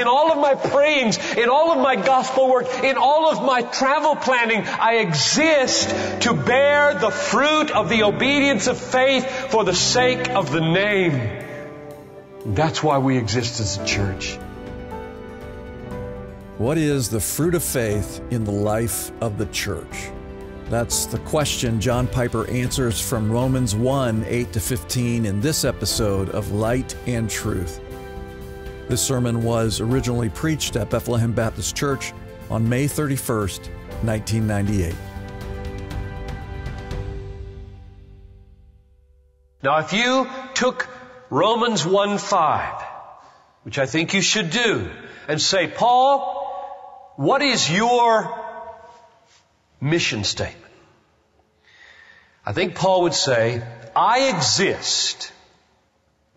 in all of my prayings, in all of my gospel work, in all of my travel planning. I exist to bear the fruit of the obedience of faith for the sake of the name. That's why we exist as a church. What is the fruit of faith in the life of the church? That's the question John Piper answers from Romans 1, 8-15 in this episode of Light and Truth. This sermon was originally preached at Bethlehem Baptist Church on May 31st, 1998. Now, if you took Romans 1:5, which I think you should do, and say, Paul, what is your mission statement? I think Paul would say, I exist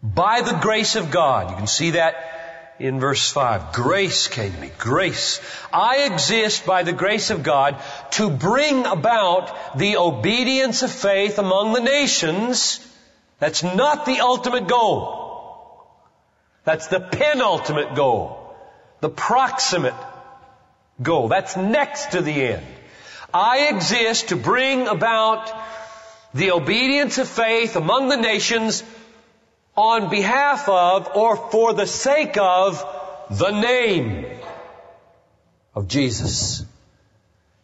by the grace of God. You can see that in verse 5. Grace came to me. Grace. I exist by the grace of God to bring about the obedience of faith among the nations. That's not the ultimate goal. That's the penultimate goal. The proximate goal. That's next to the end. I exist to bring about the obedience of faith among the nations on behalf of or for the sake of the name of Jesus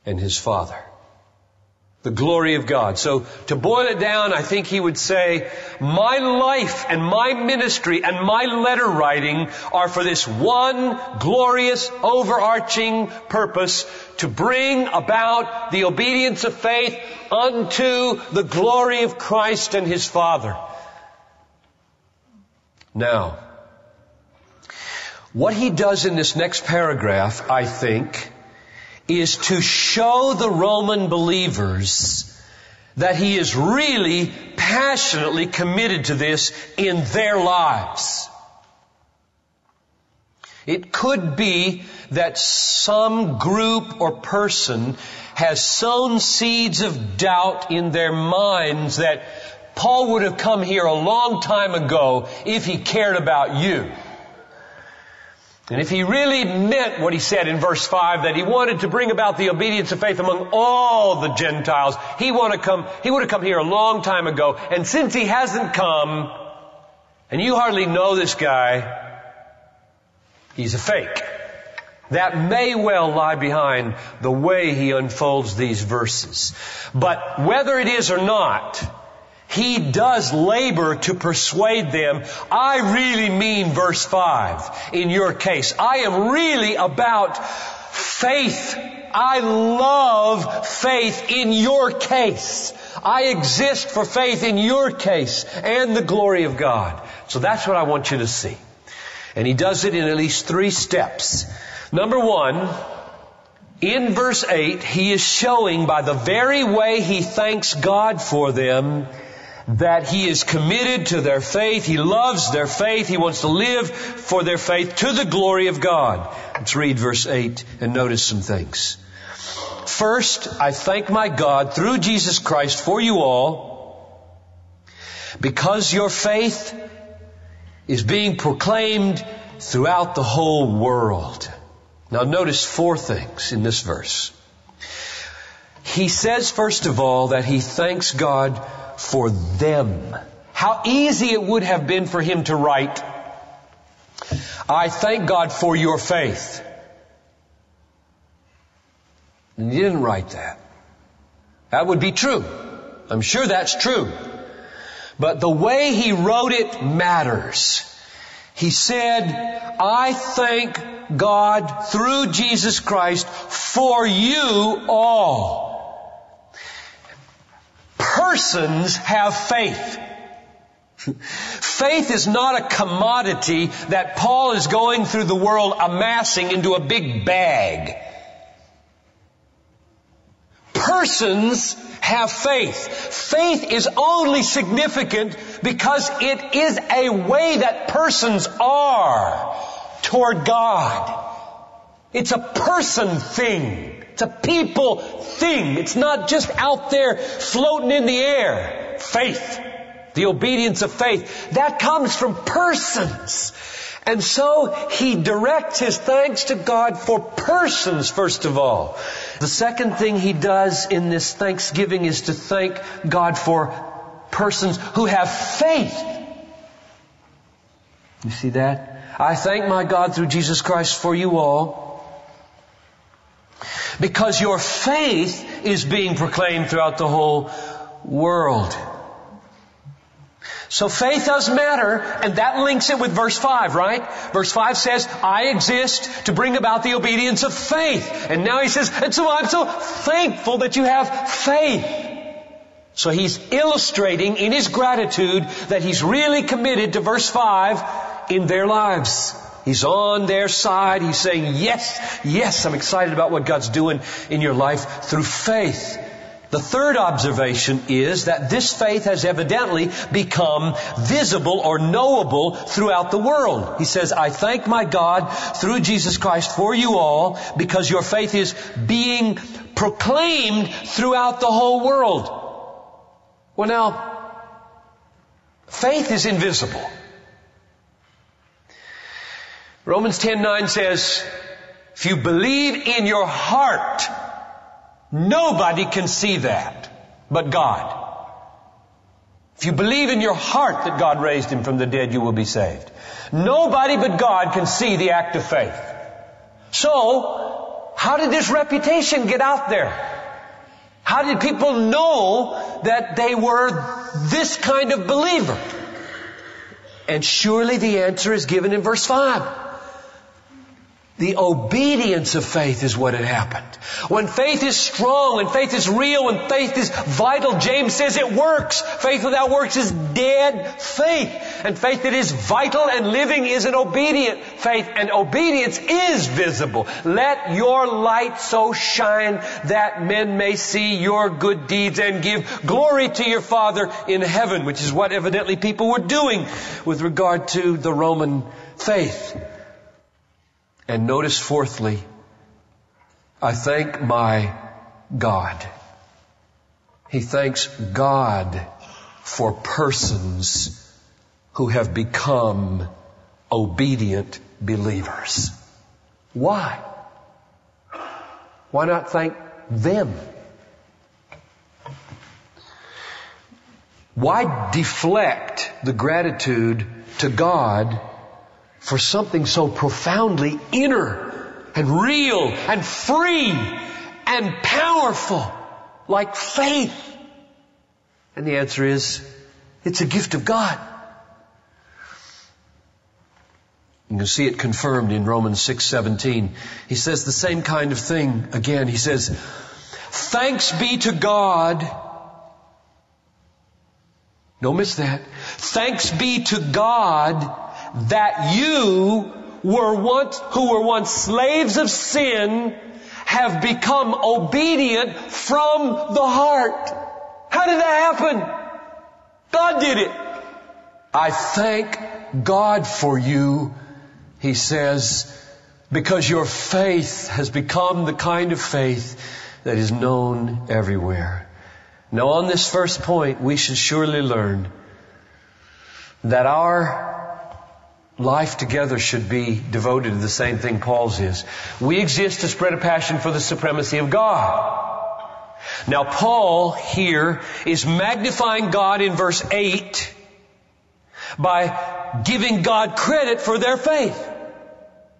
and His Father. The glory of God. So to boil it down, I think he would say, my life and my ministry and my letter writing are for this one glorious, overarching purpose, to bring about the obedience of faith unto the glory of Christ and His Father. Now, what he does in this next paragraph, I think, is to show the Roman believers that he is really passionately committed to this in their lives. It could be that some group or person has sown seeds of doubt in their minds that Paul would have come here a long time ago if he cared about you. And if he really meant what he said in verse 5, that he wanted to bring about the obedience of faith among all the Gentiles, he would have come here a long time ago. And since he hasn't come, and you hardly know this guy, he's a fake. That may well lie behind the way he unfolds these verses. But whether it is or not, he does labor to persuade them. I really mean verse 5 in your case. I am really about faith. I love faith in your case. I exist for faith in your case and the glory of God. So that's what I want you to see. And he does it in at least 3 steps. Number 1, in verse 8, he is showing by the very way he thanks God for them that he is committed to their faith. He loves their faith. He wants to live for their faith to the glory of God. Let's read verse 8 and notice some things. First, I thank my God through Jesus Christ for you all, because your faith is being proclaimed throughout the whole world. Now notice 4 things in this verse. He says, first of all, that he thanks God for them. How easy it would have been for him to write, I thank God for your faith. And he didn't write that. That would be true. I'm sure that's true. But the way he wrote it matters. He said, I thank God through Jesus Christ for you all. Persons have faith. Faith is not a commodity that Paul is going through the world amassing into a big bag. Persons have faith. Faith is only significant because it is a way that persons are toward God. It's a person thing. It's a people thing. It's not just out there floating in the air. Faith. The obedience of faith. That comes from persons. And so he directs his thanks to God for persons, first of all. The second thing he does in this thanksgiving is to thank God for persons who have faith. You see that? I thank my God through Jesus Christ for you all, because your faith is being proclaimed throughout the whole world. So faith does matter, and that links it with verse 5, right? Verse 5 says, I exist to bring about the obedience of faith. And now he says, and so I'm so thankful that you have faith. So he's illustrating in his gratitude that he's really committed to verse 5 in their lives. He's on their side. He's saying, yes, I'm excited about what God's doing in your life through faith. The third observation is that this faith has evidently become visible or knowable throughout the world. He says, I thank my God through Jesus Christ for you all, because your faith is being proclaimed throughout the whole world. Well now, faith is invisible. Romans 10:9 says, if you believe in your heart, nobody can see that but God. If you believe in your heart that God raised him from the dead, you will be saved. Nobody but God can see the act of faith. So, how did this reputation get out there? How did people know that they were this kind of believer? And surely the answer is given in verse 5. The obedience of faith is what had happened. When faith is strong, when faith is real, when faith is vital, James says it works. Faith without works is dead faith. And faith that is vital and living is an obedient faith. And obedience is visible. Let your light so shine that men may see your good deeds and give glory to your Father in heaven, which is what evidently people were doing with regard to the Roman faith. And notice fourthly, I thank my God. He thanks God for persons who have become obedient believers. Why? Why not thank them? Why deflect the gratitude to God for something so profoundly inner and real and free and powerful like faith? And the answer is, it's a gift of God. You can see it confirmed in Romans 6:17. He says the same kind of thing again. He says, thanks be to God. Don't miss that. Thanks be to God that you who were once slaves of sin have become obedient from the heart. How did that happen? God did it. I thank God for you, he says, because your faith has become the kind of faith that is known everywhere. Now on this first point, we should surely learn that our life together should be devoted to the same thing Paul's is. We exist to spread a passion for the supremacy of God. Now Paul here is magnifying God in verse 8 by giving God credit for their faith.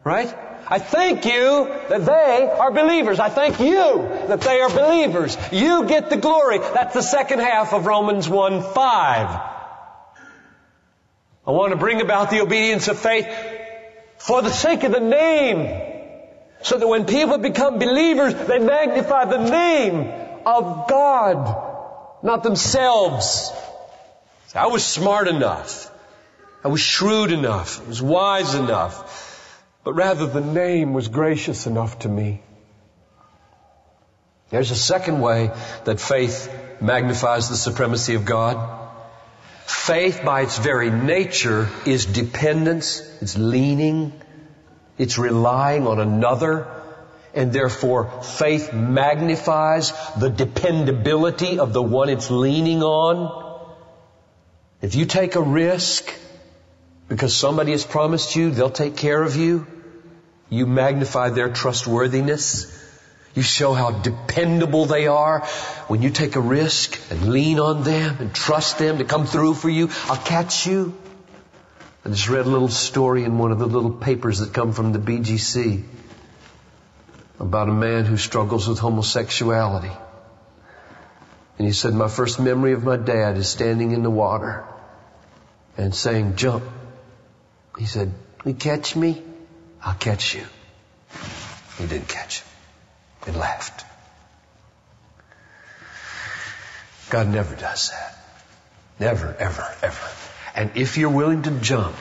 Right? I thank you that they are believers. I thank you that they are believers. You get the glory. That's the second half of Romans 1:5. I want to bring about the obedience of faith for the sake of the name, so that when people become believers, they magnify the name of God, not themselves. I was smart enough. I was shrewd enough. I was wise enough. But rather the name was gracious enough to me. There's a second way that faith magnifies the supremacy of God. Faith by its very nature is dependence, it's leaning, it's relying on another, and therefore faith magnifies the dependability of the one it's leaning on. If you take a risk, because somebody has promised you they'll take care of you. You magnify their trustworthiness. You show how dependable they are when you take a risk and lean on them and trust them to come through for you. I'll catch you. I just read a little story in one of the little papers that come from the BGC about a man who struggles with homosexuality. And he said, my first memory of my dad is standing in the water and saying, jump. He said, you catch me? I'll catch you. He didn't catch him. He laughed. God never does that. Never, ever, ever. And if you're willing to jump,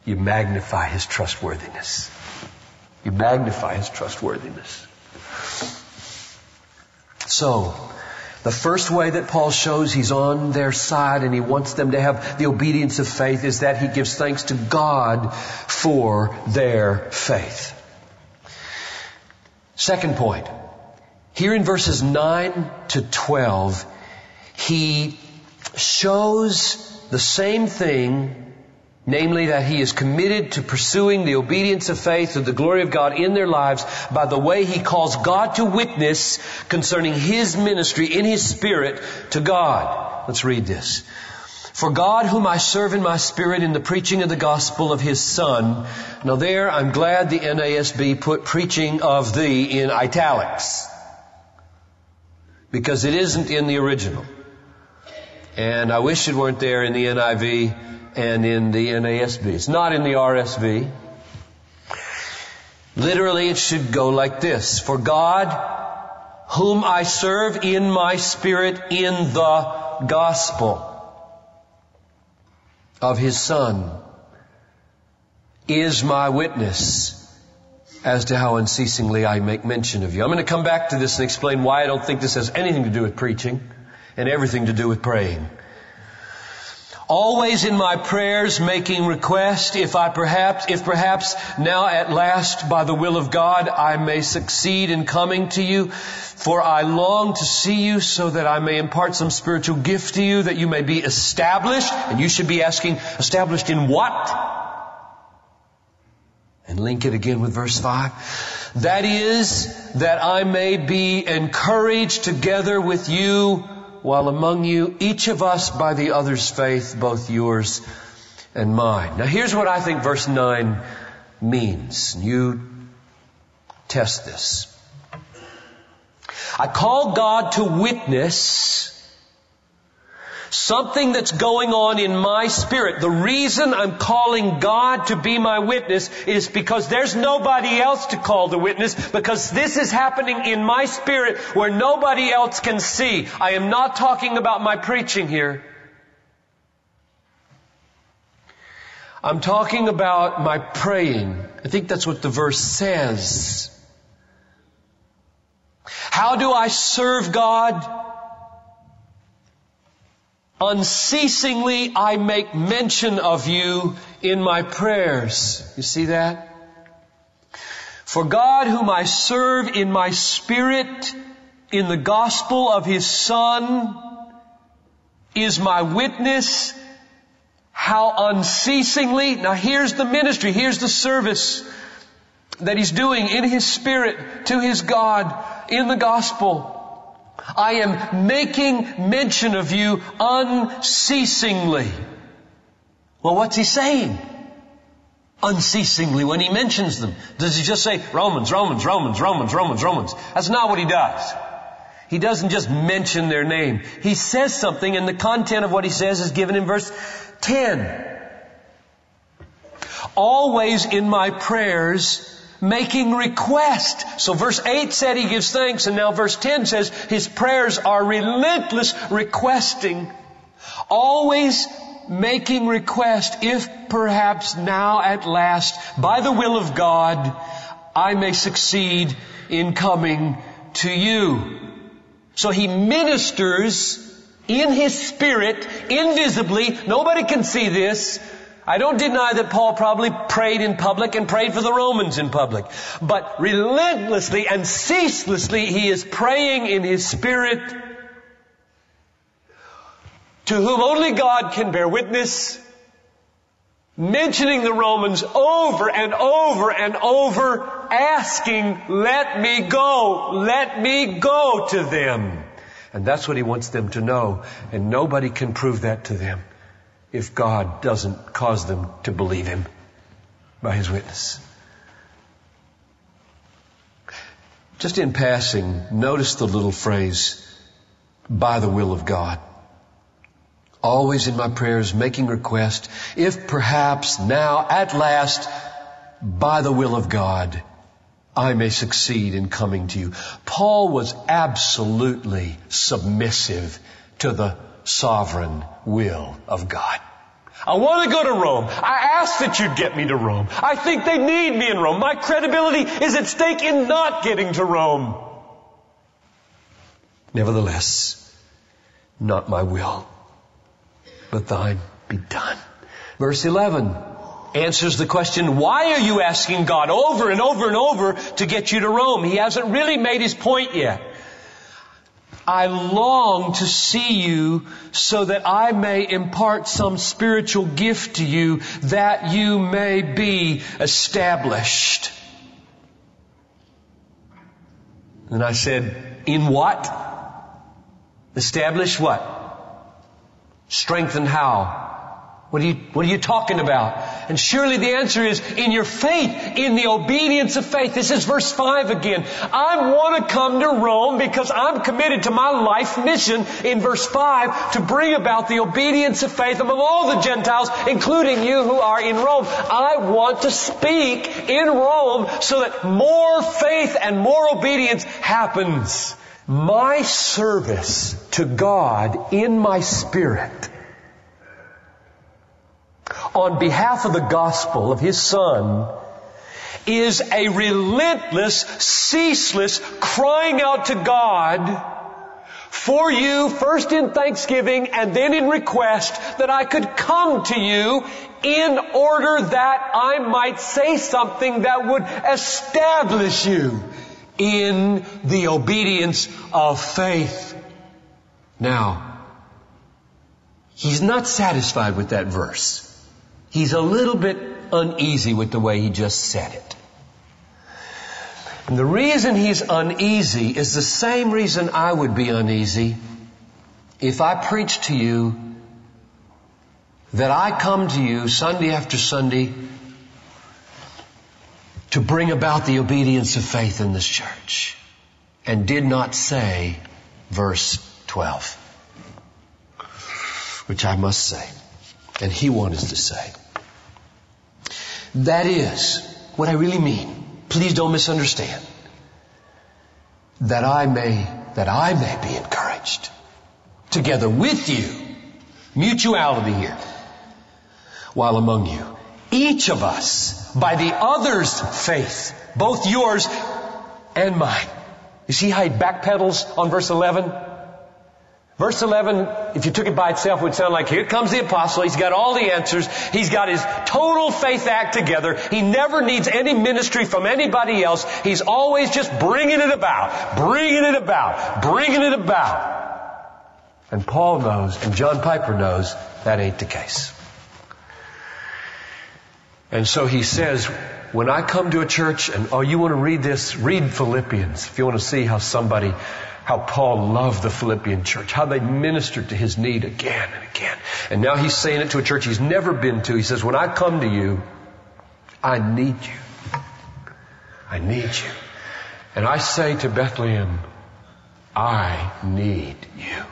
you magnify His trustworthiness. You magnify His trustworthiness. So, the first way that Paul shows He's on their side and he wants them to have the obedience of faith is that he gives thanks to God for their faith. Second point. Here in verses 9 to 12, he shows the same thing, namely that he is committed to pursuing the obedience of faith to the glory of God in their lives by the way he calls God to witness concerning his ministry in his spirit to God. Let's read this. For God, whom I serve in my spirit in the preaching of the gospel of His Son. Now there, I'm glad the NASB put preaching of thee in italics, because it isn't in the original. And I wish it weren't there in the NIV and in the NASB. It's not in the RSV. Literally, it should go like this. For God, whom I serve in my spirit in the gospel of His Son, is my witness as to how unceasingly I make mention of you. I'm going to come back to this and explain why I don't think this has anything to do with preaching and everything to do with praying. Always in my prayers making request, if perhaps now at last by the will of God I may succeed in coming to you, for I long to see you so that I may impart some spiritual gift to you, that you may be established. And you should be asking, established in what? And link it again with verse 5. That is, that I may be encouraged together with you while among you, each of us by the other's faith, both yours and mine. Now here's what I think verse 9 means. You test this. I call God to witness something that's going on in my spirit. The reason I'm calling God to be my witness is because there's nobody else to call the witness, because this is happening in my spirit where nobody else can see. I am not talking about my preaching here. I'm talking about my praying. I think that's what the verse says. How do I serve God? Unceasingly I make mention of you in my prayers. You see that? For God, whom I serve in my spirit in the gospel of His Son, is my witness. How unceasingly. Now here's the ministry, here's the service that He's doing in His spirit to His God in the gospel. I am making mention of you unceasingly. Well, what's He saying? Unceasingly when He mentions them. Does He just say, Romans, Romans, Romans, Romans, Romans, Romans? That's not what He does. He doesn't just mention their name. He says something, and the content of what He says is given in verse 10. Always in my prayers making request. So verse 8 said He gives thanks, and now verse 10 says His prayers are relentless requesting. Always making request, if perhaps now at last, by the will of God, I may succeed in coming to you. So He ministers in His spirit, invisibly. Nobody can see this. I don't deny that Paul probably prayed in public and prayed for the Romans in public. But relentlessly and ceaselessly he is praying in his spirit, to whom only God can bear witness, mentioning the Romans over and over and over, asking, let me go to them. And that's what he wants them to know. And nobody can prove that to them if God doesn't cause them to believe him by his witness. Just in passing, notice the little phrase, by the will of God. Always in my prayers, making request, if perhaps now, at last, by the will of God, I may succeed in coming to you. Paul was absolutely submissive to the sovereign will of God. I want to go to Rome. I ask that you'd get me to Rome. I think they need me in Rome. My credibility is at stake in not getting to Rome. Nevertheless, not my will, but thine be done. Verse 11 answers the question, why are you asking God over and over and over to get you to Rome? He hasn't really made his point yet. I long to see you so that I may impart some spiritual gift to you that you may be established. And I said, in what? Established what? Strengthened how? What are you talking about? And surely the answer is in your faith, in the obedience of faith. This is verse 5 again. I want to come to Rome because I'm committed to my life mission in verse 5 to bring about the obedience of faith among all the Gentiles, including you who are in Rome. I want to speak in Rome so that more faith and more obedience happens. My service to God in my spirit on behalf of the gospel of His Son is a relentless, ceaseless crying out to God for you, first in thanksgiving and then in request, that I could come to you in order that I might say something that would establish you in the obedience of faith. Now, he's not satisfied with that verse. He's a little bit uneasy with the way he just said it. And the reason he's uneasy is the same reason I would be uneasy if I preached to you that I come to you Sunday after Sunday to bring about the obedience of faith in this church, and did not say verse 12, which I must say, and he wanted to say. That is what I really mean. Please don't misunderstand. That I may be encouraged together with you. Mutuality here. While among you, each of us, by the other's faith, both yours and mine. You see how he backpedals on verse 11? Verse 11, if you took it by itself, would sound like, here comes the apostle. He's got all the answers. He's got his total faith act together. He never needs any ministry from anybody else. He's always just bringing it about, bringing it about, bringing it about. And Paul knows, and John Piper knows, that ain't the case. And so he says, when I come to a church, and you want to read this, read Philippians. If you want to see how Paul loved the Philippian church, how they ministered to his need again and again. And now he's saying it to a church he's never been to. He says, when I come to you, I need you. I need you. And I say to Bethlehem, I need you.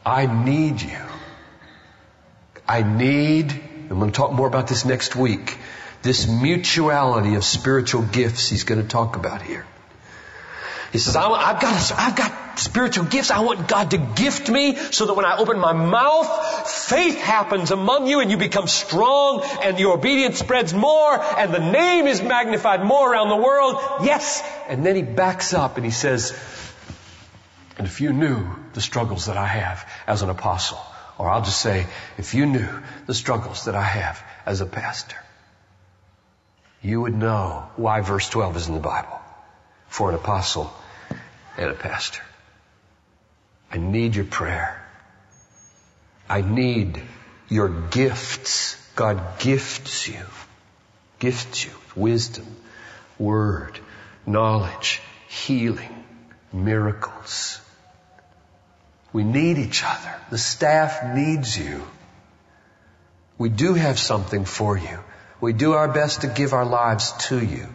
I need you. I need, I'm going to talk more about this next week, this mutuality of spiritual gifts he's going to talk about here. He says, I've got spiritual gifts. I want God to gift me so that when I open my mouth, faith happens among you and you become strong and your obedience spreads more and the name is magnified more around the world. Yes. And then he backs up and he says, and if you knew the struggles that I have as an apostle, or I'll just say, if you knew the struggles that I have as a pastor, you would know why verse 12 is in the Bible for an apostle and a pastor. I need your prayer. I need your gifts. God gifts you with wisdom, word, knowledge, healing, miracles. We need each other. The staff needs you. We do have something for you. We do our best to give our lives to you.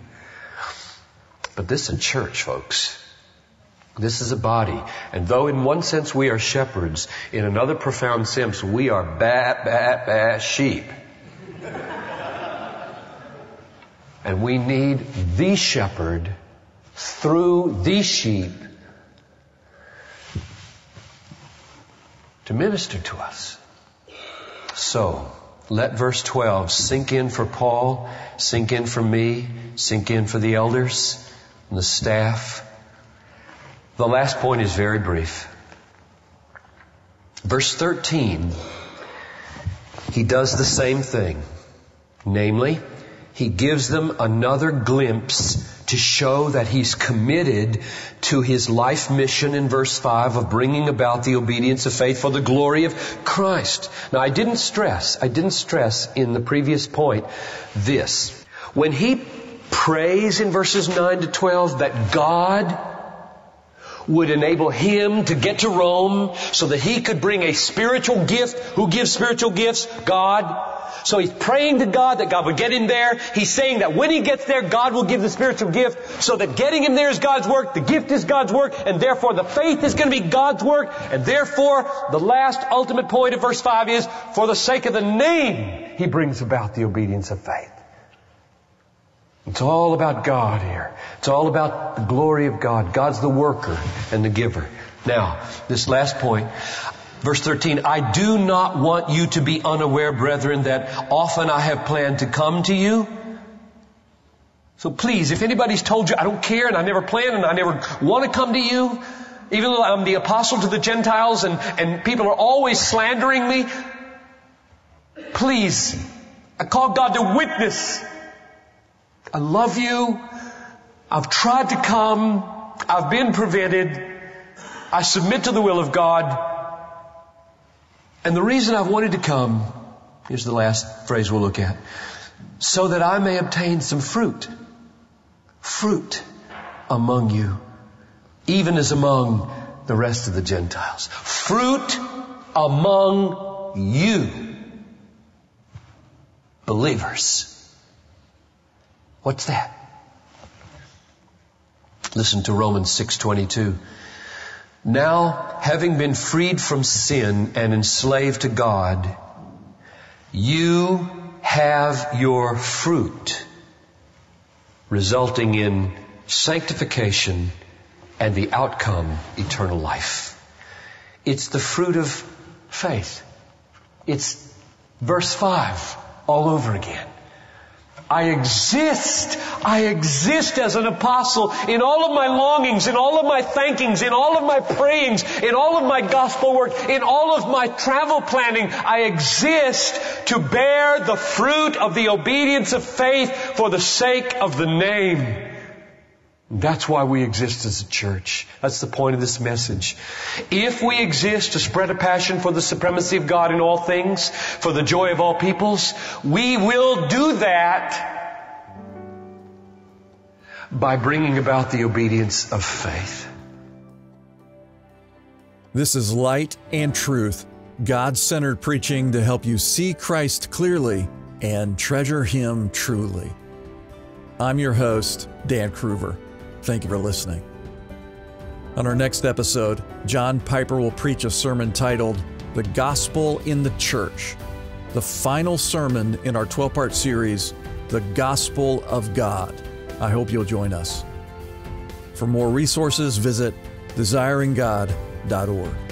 But this is a church, folks. This is a body. And though in one sense we are shepherds, in another profound sense we are sheep. And we need the shepherd through these sheep to minister to us. So, let verse 12 sink in for Paul, sink in for me, sink in for the elders and the staff. The last point is very brief. Verse 13, he does the same thing. Namely, he gives them another glimpse to show that he's committed to his life mission in verse 5 of bringing about the obedience of faith for the glory of Christ. Now, I didn't stress in the previous point this. When he prays in verses 9 to 12 that God would enable him to get to Rome so that he could bring a spiritual gift. Who gives spiritual gifts? God. So he's praying to God that God would get him there. He's saying that when he gets there, God will give the spiritual gift so that getting him there is God's work, the gift is God's work, and therefore the faith is going to be God's work. And therefore, the last ultimate point of verse 5 is, for the sake of the name, he brings about the obedience of faith. It's all about God here. It's all about the glory of God. God's the worker and the giver. Now, this last point, verse 13, I do not want you to be unaware, brethren, that often I have planned to come to you. So please, if anybody's told you, I don't care and I never plan and I never want to come to you, even though I'm the apostle to the Gentiles and people are always slandering me, please, I call God to witness. I love you. I've tried to come. I've been prevented. I submit to the will of God. And the reason I've wanted to come, here's the last phrase we'll look at, so that I may obtain some fruit among you, even as among the rest of the Gentiles. Fruit among you, believers. What's that? Listen to Romans 6:22. Now, having been freed from sin and enslaved to God, you have your fruit, resulting in sanctification and the outcome, eternal life. It's the fruit of faith. It's verse 5 all over again. I exist as an apostle in all of my longings, in all of my thankings, in all of my prayings, in all of my gospel work, in all of my travel planning. I exist to bear the fruit of the obedience of faith for the sake of the name. That's why we exist as a church. That's the point of this message. If we exist to spread a passion for the supremacy of God in all things, for the joy of all peoples, we will do that by bringing about the obedience of faith. This is Light and Truth, God-centered preaching to help you see Christ clearly and treasure Him truly. I'm your host, Dan Kruver. Thank you for listening. On our next episode, John Piper will preach a sermon titled, The Gospel in the Church, the final sermon in our 12-part series, The Gospel of God. I hope you'll join us. For more resources, visit desiringgod.org.